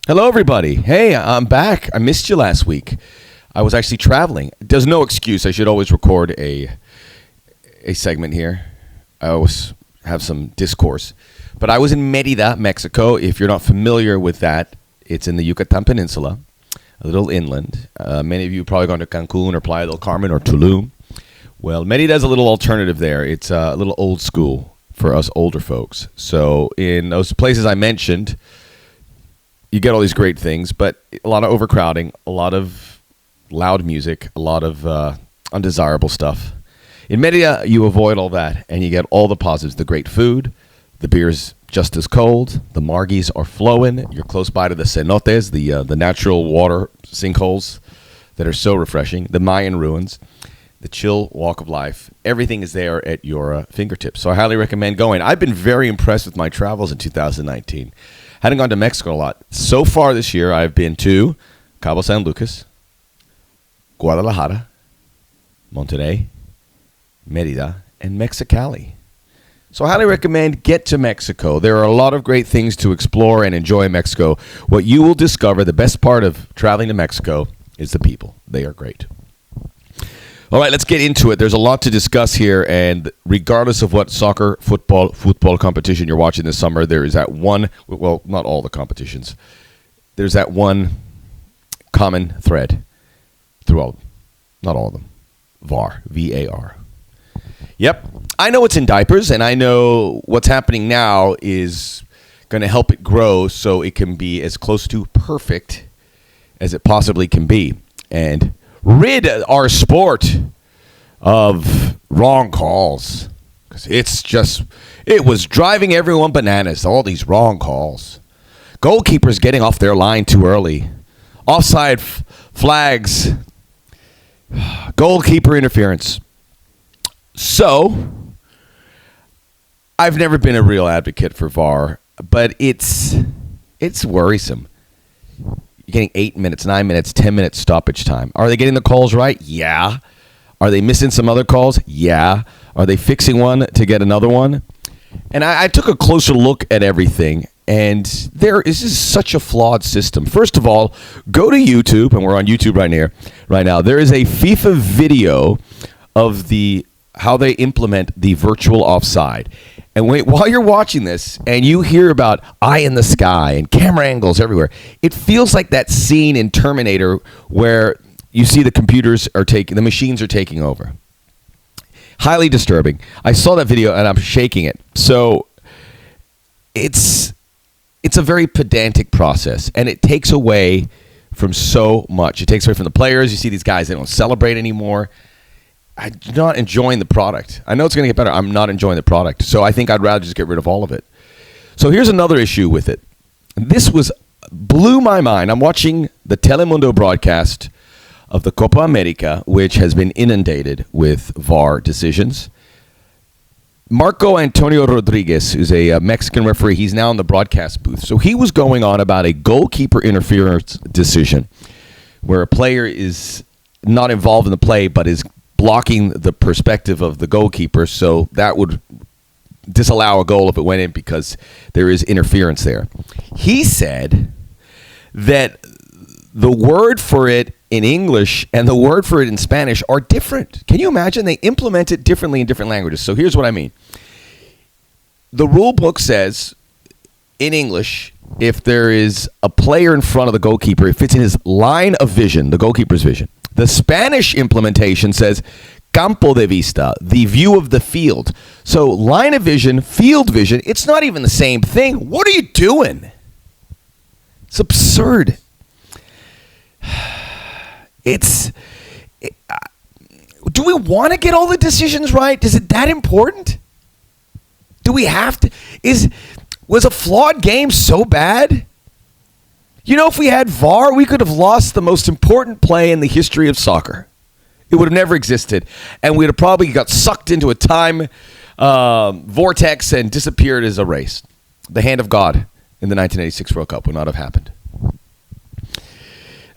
Hello, everybody. Hey, I'm back. I missed you last week. I was actually traveling. There's no excuse. I should always record a segment here. I always have some discourse. But I was in Mérida, Mexico. If you're not familiar with that, it's in the Yucatan Peninsula, a little inland. Many of you have probably gone to Cancun or Playa del Carmen or Tulum. Well, Mérida is a little alternative there. It's a little old school for us older folks. So in those places I mentioned, you get all these great things, but a lot of overcrowding, a lot of loud music, a lot of undesirable stuff. In Mérida, you avoid all that, and you get all the positives. The great food, the beer's just as cold, the margis are flowing, you're close by to the cenotes, the natural water sinkholes that are so refreshing, the Mayan ruins, the chill walk of life. Everything is there at your fingertips. So I highly recommend going. I've been very impressed with my travels in 2019. Hadn't gone to Mexico a lot. So far this year, I've been to Cabo San Lucas, Guadalajara, Monterrey, Mérida, and Mexicali. So I highly recommend get to Mexico. There are a lot of great things to explore and enjoy in Mexico. What you will discover, the best part of traveling to Mexico, is the people. They are great. All right, let's get into it. There's a lot to discuss here, and regardless of what soccer, football competition you're watching this summer, there is that one, well, not all the competitions, there's that one common thread through all of them. Not all of them. VAR, V-A-R. Yep, I know it's in diapers, and I know what's happening now is going to help it grow so it can be as close to perfect as it possibly can be. And rid our sport of wrong calls, because it was driving everyone bananas, all these wrong calls. Goalkeepers getting off their line too early, offside flags, goalkeeper interference. So I've never been a real advocate for VAR, but it's worrisome. You're getting 8 minutes, 9 minutes, 10 minutes stoppage time. Are they getting the calls right? Yeah. Are they missing some other calls? Yeah. Are they fixing one to get another one? And I took a closer look at everything, and this is such a flawed system. First of all, go to YouTube, and we're on YouTube right now. There is a FIFA video of how they implement the virtual offside. And while you're watching this and you hear about eye in the sky and camera angles everywhere, it feels like that scene in Terminator where you see the machines are taking over. Highly disturbing. I saw that video and I'm shaking it. So it's a very pedantic process, and it takes away from so much. It takes away from the players. You see these guys, they don't celebrate anymore. I'm not enjoying the product. I know it's going to get better. I'm not enjoying the product. So I think I'd rather just get rid of all of it. So here's another issue with it. This blew my mind. I'm watching the Telemundo broadcast of the Copa America, which has been inundated with VAR decisions. Marco Antonio Rodriguez is a Mexican referee. He's now in the broadcast booth. So he was going on about a goalkeeper interference decision where a player is not involved in the play but is blocking the perspective of the goalkeeper, so that would disallow a goal if it went in because there is interference there. He said that the word for it in English and the word for it in Spanish are different. Can you imagine? They implement it differently in different languages. So here's what I mean. The rule book says in English, if there is a player in front of the goalkeeper, it fits in his line of vision, the goalkeeper's vision. The Spanish implementation says campo de vista, the view of the field. So line of vision, field vision, it's not even the same thing. What are you doing? It's absurd. Do we want to get all the decisions right? Is it that important? Do we have to? Was a flawed game so bad? You know, if we had VAR, we could have lost the most important play in the history of soccer. It would have never existed. And we'd have probably got sucked into a time vortex and disappeared as a race. The hand of God in the 1986 World Cup would not have happened.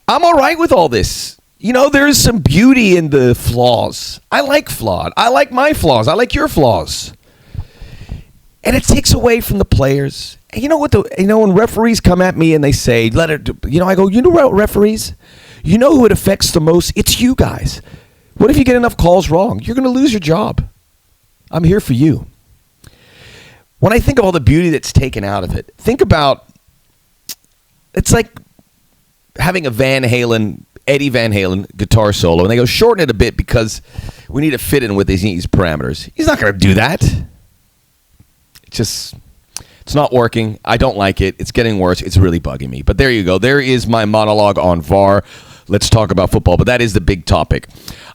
I'm all right with all this. You know, there is some beauty in the flaws. I like flawed. I like my flaws. I like your flaws. And it takes away from the players. And you know what? When referees come at me and they say, let it, I go, you know what, referees? You know who it affects the most? It's you guys. What if you get enough calls wrong? You're going to lose your job. I'm here for you. When I think of all the beauty that's taken out of it, think about, it's like having a Eddie Van Halen guitar solo, and they go shorten it a bit because we need to fit in with these parameters. He's not going to do that. It's not working. I don't like it. It's getting worse. It's really bugging me. But there you go. There is my monologue on VAR. Let's talk about football, but that is the big topic.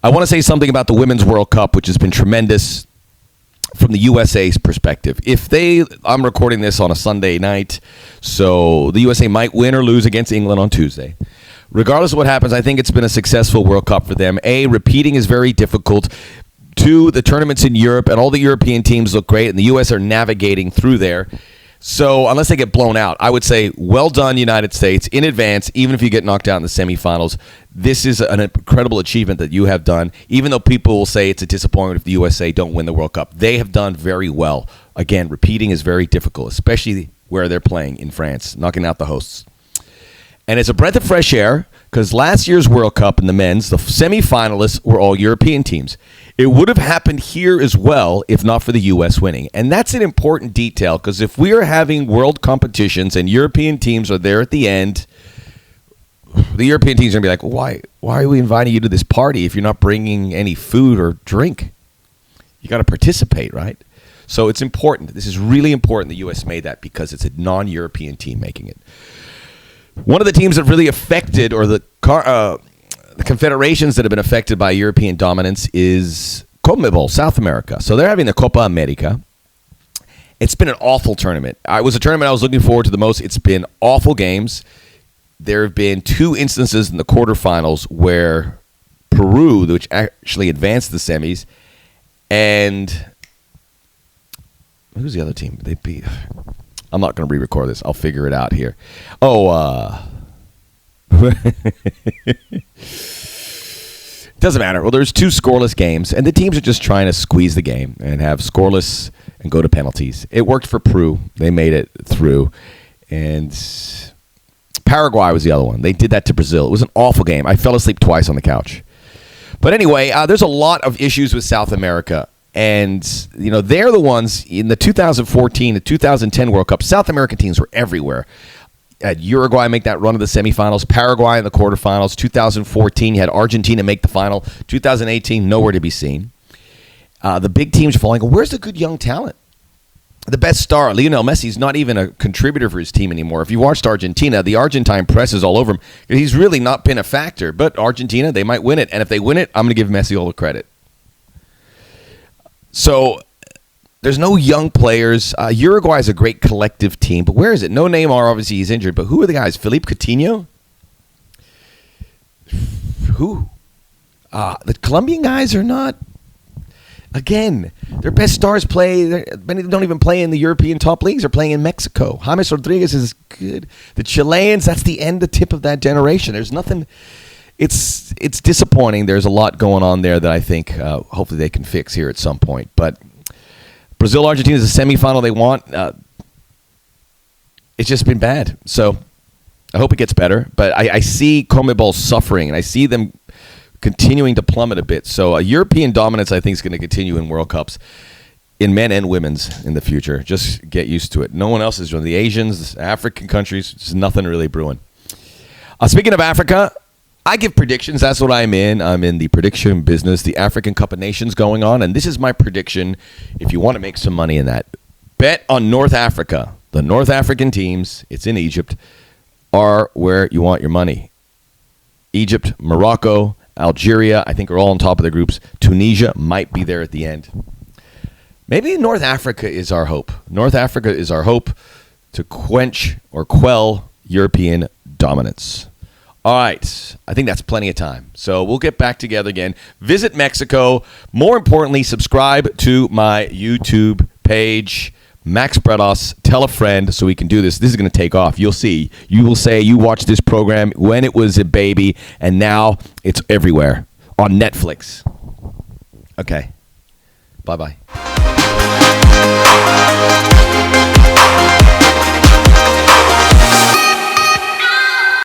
I want to say something about the Women's World Cup, which has been tremendous from the USA's perspective. I'm recording this on a Sunday night, so the USA might win or lose against England on Tuesday. Regardless of what happens, I think it's been a successful World Cup for them. Repeating is very difficult. 2, the tournaments in Europe and all the European teams look great, and the U.S. are navigating through there. So unless they get blown out, I would say well done, United States, in advance, even if you get knocked out in the semifinals. This is an incredible achievement that you have done, even though people will say it's a disappointment if the USA don't win the World Cup. They have done very well. Again, repeating is very difficult, especially where they're playing in France, knocking out the hosts. And it's a breath of fresh air because last year's World Cup in the men's, the semifinalists were all European teams. It would have happened here as well if not for the U.S. winning. And that's an important detail because if we are having world competitions and European teams are there at the end, the European teams are going to be like, why are we inviting you to this party if you're not bringing any food or drink? You got to participate, right? So it's important. This is really important the U.S. made that because it's a non-European team making it. One of the teams that really affected, or the confederations that have been affected by European dominance, is CONMEBOL, South America. So they're having the Copa America. It's been an awful tournament. It was a tournament I was looking forward to the most. It's been awful games. There have been 2 instances in the quarterfinals where Peru, which actually advanced the semis, and who's the other team? They beat. I'm not going to re-record this. I'll figure it out here. Doesn't matter. Well, there's 2 scoreless games, and the teams are just trying to squeeze the game and have scoreless and go to penalties. It worked for Peru. They made it through. And Paraguay was the other one. They did that to Brazil. It was an awful game. I fell asleep twice on the couch. But anyway, there's a lot of issues with South America. And, they're the ones in the 2014 to 2010 World Cup. South American teams were everywhere. Had Uruguay make that run to the semifinals, Paraguay in the quarterfinals. 2014, you had Argentina make the final. 2018, nowhere to be seen. The big teams are falling. Where's the good young talent? The best star, Lionel Messi, is not even a contributor for his team anymore. If you watched Argentina, the Argentine press is all over him. He's really not been a factor. But Argentina, they might win it. And if they win it, I'm going to give Messi all the credit. So there's no young players. Uruguay is a great collective team, but where is it? No Neymar, obviously he's injured, but who are the guys? Philippe Coutinho? Who? The Colombian guys are not. Again, their best stars play. Many don't even play in the European top leagues. They're playing in Mexico. James Rodriguez is good. The Chileans, that's the tip of that generation. There's nothing. It's disappointing. There's a lot going on there that I think hopefully they can fix here at some point. But Brazil, Argentina is the semifinal they want. It's just been bad. So I hope it gets better. But I see CONMEBOL suffering, and I see them continuing to plummet a bit. So European dominance, I think, is going to continue in World Cups in men and women's in the future. Just get used to it. No one else is doing the Asians, African countries. There's nothing really brewing. Speaking of Africa, I give predictions. That's what I'm in. I'm in the prediction business. The African Cup of Nations going on, and this is my prediction. If you want to make some money in that, bet on North Africa. The North African teams, it's in Egypt, are where you want your money. Egypt, Morocco, Algeria, I think are all on top of their groups. Tunisia might be there at the end. Maybe North Africa is our hope. North Africa is our hope to quench or quell European dominance. All right. I think that's plenty of time. So we'll get back together again. Visit Mexico. More importantly, subscribe to my YouTube page, Max Bretos. Tell a friend so we can do this. This is going to take off. You'll see. You will say you watched this program when it was a baby, and now it's everywhere on Netflix. Okay. Bye-bye.